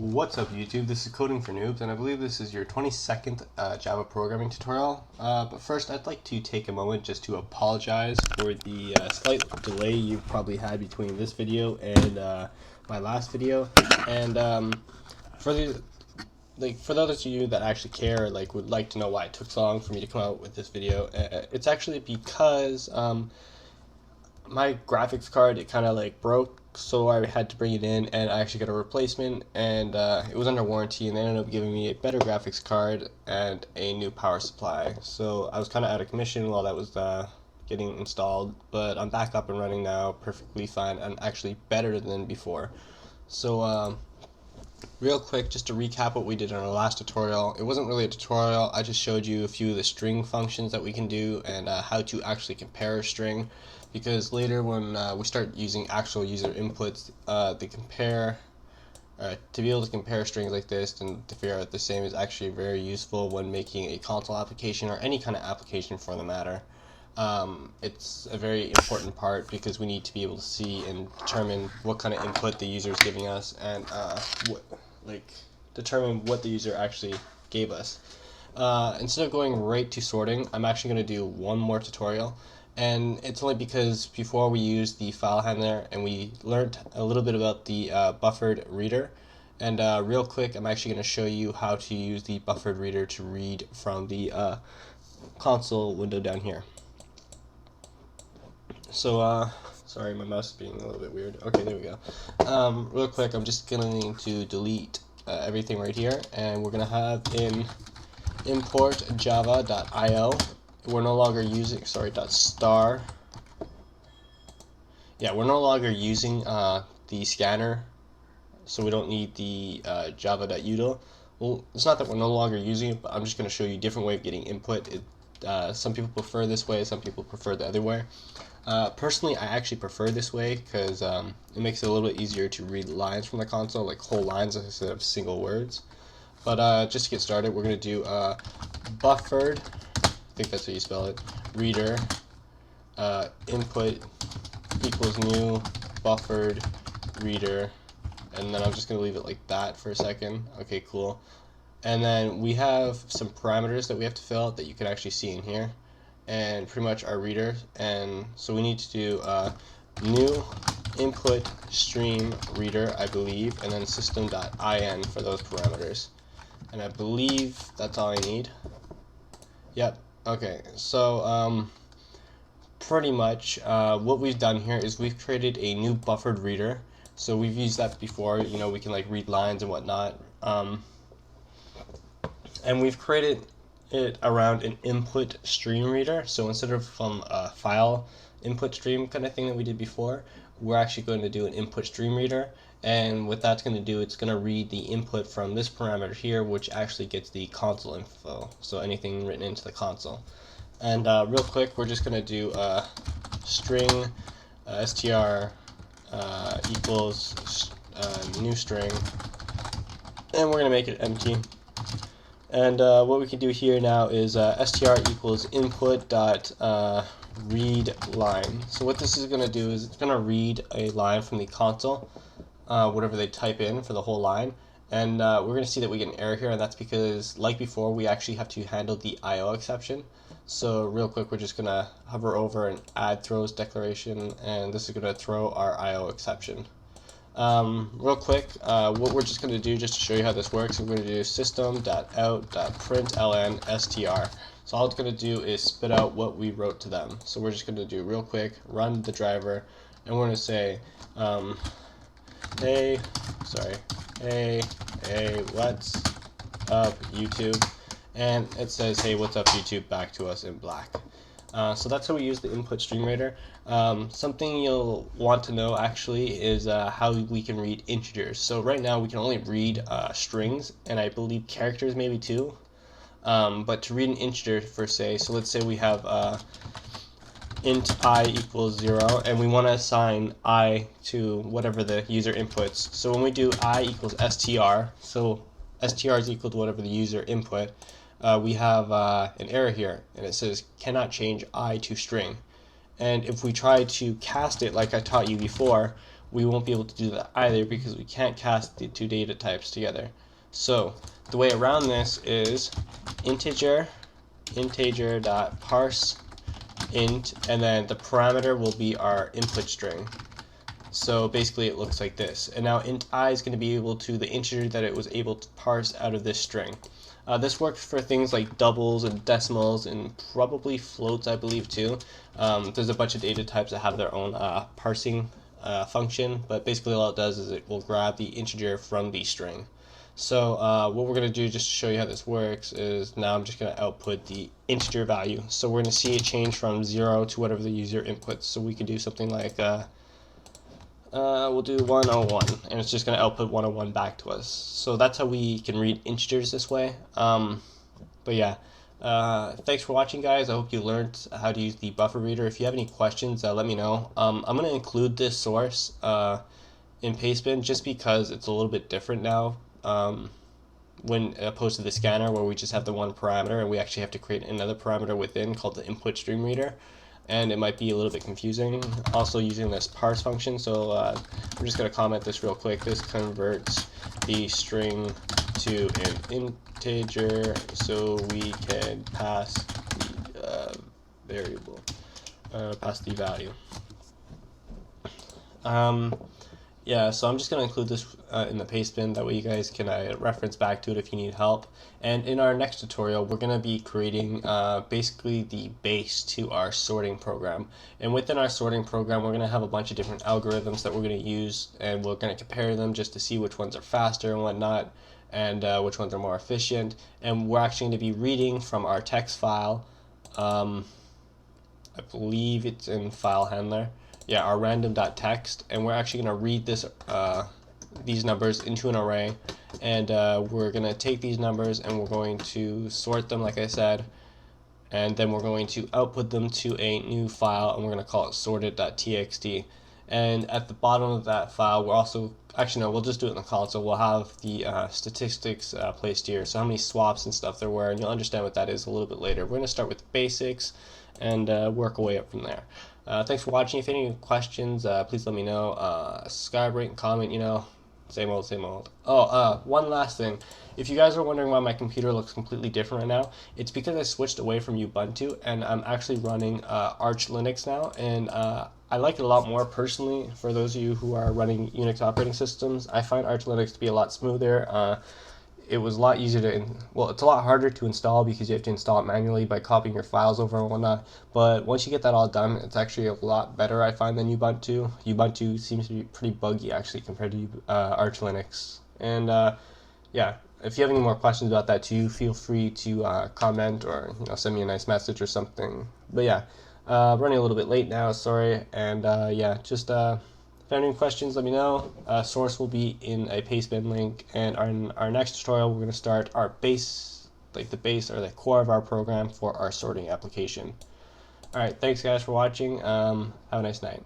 What's up YouTube, this is Coding for Noobs, and I believe this is your 22nd Java programming tutorial. But first I'd like to take a moment just to apologize for the slight delay you've probably had between this video and my last video. And for those of you that actually care, would like to know why it took so long for me to come out with this video, it's actually because my graphics card, it kind of broke, so I had to bring it in, and I actually got a replacement, and it was under warranty, and they ended up giving me a better graphics card and a new power supply. So I was kind of out of commission while that was getting installed, but I'm back up and running now, perfectly fine, and actually better than before. So real quick, just to recap what we did in our last tutorial. It wasn't really a tutorial, I just showed you a few of the string functions that we can do and how to actually compare a string, because later when we start using actual user inputs, to be able to compare strings like this and to figure out the same is actually very useful when making a console application or any kind of application for the matter. It's a very important part because we need to be able to see and determine what kind of input the user is giving us, and determine what the user actually gave us. Instead of going right to sorting, I'm actually going to do one more tutorial, and it's only because before we used the file handler and we learned a little bit about the BufferedReader. And real quick, I'm actually going to show you how to use the BufferedReader to read from the console window down here. So, sorry, my mouse is being a little bit weird. Okay, there we go. Real quick, I'm just going to delete everything right here, and we're going to have in import java.io. We're no longer using, .star. Yeah, we're no longer using the scanner, so we don't need the java.util. Well, it's not that we're no longer using it, but I'm just going to show you a different way of getting input. Some people prefer this way, some people prefer the other way. Personally, I actually prefer this way because it makes it a little bit easier to read lines from the console, like whole lines instead of single words. But just to get started, we're going to do buffered, I think that's how you spell it, reader, input equals new buffered reader, and then I'm just going to leave it like that for a second. Okay, cool. And then we have some parameters that we have to fill out that you can actually see in here, and pretty much our reader. And so we need to do new input stream reader, I believe, and then system.in for those parameters. And I believe that's all I need. Yep. Okay, so pretty much what we've done here is we've created a new buffered reader. So we've used that before, you know, we can read lines and whatnot. And we've created it around an input stream reader. So instead of from a file input stream kind of thing that we did before, we're actually going to do an input stream reader. And what that's going to do, it's going to read the input from this parameter here, which actually gets the console info, so anything written into the console. And real quick, we're just going to do string str equals new string, and we're going to make it empty. And what we can do here now is str equals input dot read line. So what this is going to do is it's going to read a line from the console, whatever they type in for the whole line, and we're going to see that we get an error here, and that's because, like before, we actually have to handle the IO exception. So real quick, we're just going to hover over and add throws declaration, and this is going to throw our IO exception. Real quick, what we're just going to do just to show you how this works, we're going to do system.out.println str. So all it's going to do is spit out what we wrote to them. So we're just going to do real quick, run the driver, and we're going to say hey, what's up YouTube, and it says hey, what's up YouTube back to us in black. So that's how we use the input stream reader. Something you'll want to know actually is how we can read integers. So right now we can only read strings, and I believe characters maybe too. But to read an integer for say, so let's say we have int I equals 0, and we want to assign I to whatever the user inputs. So when we do I equals str, so str is equal to whatever the user input, we have an error here, and it says cannot change I to string. And if we try to cast it like I taught you before, we won't be able to do that either because we can't cast the two data types together. So the way around this is integer dot parse int, and then the parameter will be our input string. So basically it looks like this. And now int I is going to be able to the integer that it was able to parse out of this string. This works for things like doubles and decimals and probably floats, I believe, too. There's a bunch of data types that have their own parsing function, but basically all it does is it will grab the integer from the string. So what we're going to do, just to show you how this works, is now I'm just going to output the integer value. So we're going to see it change from 0 to whatever the user inputs. So we could do something like we'll do 101, and it's just going to output 101 back to us. So that's how we can read integers this way. But yeah, thanks for watching, guys. I hope you learned how to use the buffer reader. If you have any questions, let me know. I'm going to include this source in Pastebin just because it's a little bit different now when opposed to the scanner where we just have the one parameter and we actually have to create another parameter within called the input stream reader. And it might be a little bit confusing also using this parse function. So I'm just going to comment this real quick. This converts the string to an integer so we can pass the variable, pass the value. Yeah, so I'm just going to include this in the Pastebin, that way you guys can reference back to it if you need help. And in our next tutorial, we're going to be creating basically the base to our sorting program. And within our sorting program, we're going to have a bunch of different algorithms that we're going to use, and we're going to compare them just to see which ones are faster and whatnot, and which ones are more efficient. And we're actually going to be reading from our text file. I believe it's in file handler. Yeah, our random.txt, and we're actually going to read this these numbers into an array, and we're going to take these numbers and we're going to sort them like I said, and then we're going to output them to a new file, and we're going to call it sorted.txt. And at the bottom of that file, we're also, actually no, we'll just do it in the console. We'll have the statistics placed here, so how many swaps and stuff there were, and you'll understand what that is a little bit later. We're going to start with the basics and work our way up from there. Thanks for watching. If you have any questions, please let me know. Subscribe, rate, and comment, you know, same old, same old. Oh, one last thing. If you guys are wondering why my computer looks completely different right now, it's because I switched away from Ubuntu, and I'm actually running Arch Linux now, and I like it a lot more personally. For those of you who are running Unix operating systems, I find Arch Linux to be a lot smoother. It was a lot easier to, well, it's a lot harder to install because you have to install it manually by copying your files over and whatnot. But once you get that all done, it's actually a lot better, I find, than Ubuntu. Ubuntu seems to be pretty buggy, actually, compared to Arch Linux. And yeah, if you have any more questions about that too, feel free to comment or send me a nice message or something. But yeah, running a little bit late now, sorry. And yeah, just if you have any questions, let me know. Source will be in a Pastebin link, and our next tutorial, we're going to start our base, like the base or the core of our program for our sorting application. Alright, thanks guys for watching. Have a nice night.